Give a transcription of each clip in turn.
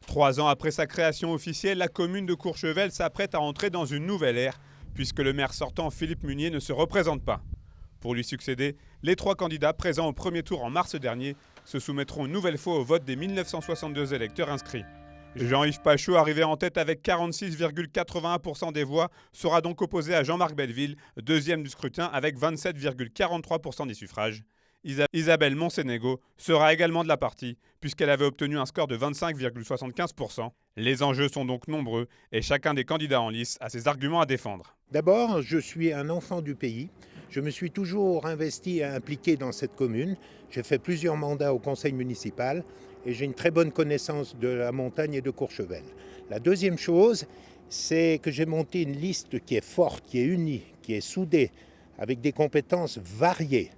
3 ans après sa création officielle, la commune de Courchevel s'apprête à entrer dans une nouvelle ère, puisque le maire sortant Philippe Munier ne se représente pas. Pour lui succéder, les 3 candidats présents au premier tour en mars dernier se soumettront une nouvelle fois au vote des 1962 électeurs inscrits. Jean-Yves Pachot, arrivé en tête avec 46,81% des voix, sera donc opposé à Jean-Marc Belleville, deuxième du scrutin avec 27,43% des suffrages. Isabelle Monsénégo sera également de la partie, puisqu'elle avait obtenu un score de 25,75%. Les enjeux sont donc nombreux et chacun des candidats en lice a ses arguments à défendre. D'abord, je suis un enfant du pays. Je me suis toujours investi et impliqué dans cette commune. J'ai fait plusieurs mandats au conseil municipal et j'ai une très bonne connaissance de la montagne et de Courchevel. La deuxième chose, c'est que j'ai monté une liste qui est forte, qui est unie, qui est soudée, avec des compétences variées.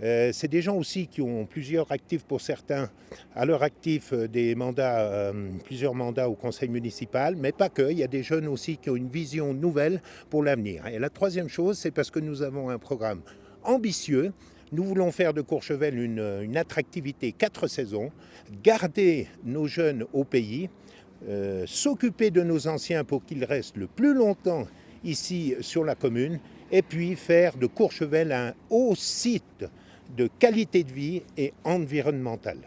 C'est des gens aussi qui ont plusieurs actifs pour certains, à leur actif des mandats, plusieurs mandats au conseil municipal, mais pas que. Il y a des jeunes aussi qui ont une vision nouvelle pour l'avenir. Et la troisième chose, c'est parce que nous avons un programme ambitieux. Nous voulons faire de Courchevel une attractivité 4 saisons, garder nos jeunes au pays, s'occuper de nos anciens pour qu'ils restent le plus longtemps ici sur la commune, et puis faire de Courchevel un haut site de qualité de vie et environnementale.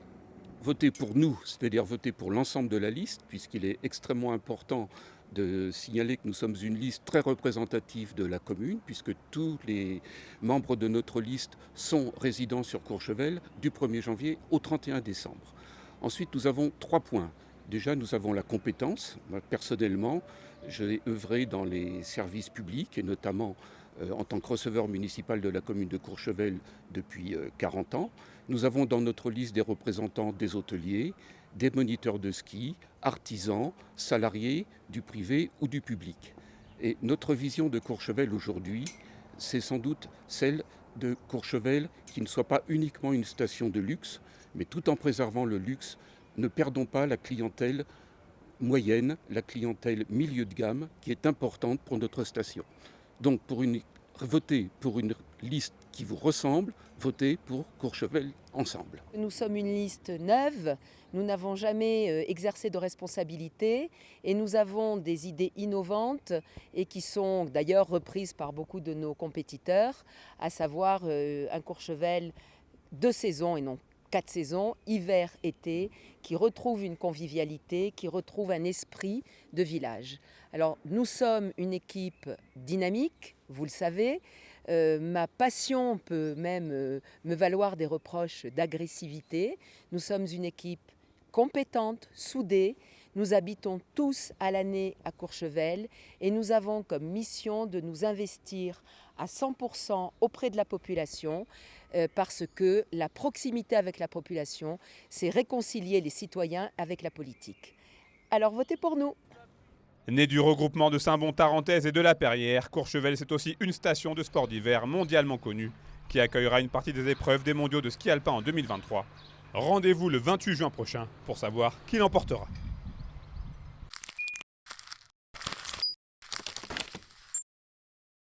Voter pour nous, c'est-à-dire voter pour l'ensemble de la liste, puisqu'il est extrêmement important de signaler que nous sommes une liste très représentative de la commune, puisque tous les membres de notre liste sont résidents sur Courchevel du 1er janvier au 31 décembre. Ensuite, nous avons 3 points. Déjà, nous avons la compétence. Moi, personnellement, j'ai œuvré dans les services publics et notamment en tant que receveur municipal de la commune de Courchevel depuis 40 ans. Nous avons dans notre liste des représentants des hôteliers, des moniteurs de ski, artisans, salariés du privé ou du public. Et notre vision de Courchevel aujourd'hui, c'est sans doute celle de Courchevel qui ne soit pas uniquement une station de luxe, mais tout en préservant le luxe, ne perdons pas la clientèle moyenne, la clientèle milieu de gamme qui est importante pour notre station. Donc votez pour une liste qui vous ressemble, votez pour Courchevel ensemble. Nous sommes une liste neuve, nous n'avons jamais exercé de responsabilité et nous avons des idées innovantes et qui sont d'ailleurs reprises par beaucoup de nos compétiteurs, à savoir un Courchevel 2 saisons et non 4 saisons, hiver, été, qui retrouve une convivialité, qui retrouve un esprit de village. Alors nous sommes une équipe dynamique, vous le savez. Ma passion peut même me valoir des reproches d'agressivité. Nous sommes une équipe compétente, soudée. Nous habitons tous à l'année à Courchevel et nous avons comme mission de nous investir à 100% auprès de la population parce que la proximité avec la population, c'est réconcilier les citoyens avec la politique. Alors votez pour nous. Né du regroupement de Saint-Bon-Tarentaise et de la Perrière, Courchevel c'est aussi une station de sport d'hiver mondialement connue qui accueillera une partie des épreuves des mondiaux de ski alpin en 2023. Rendez-vous le 28 juin prochain pour savoir qui l'emportera.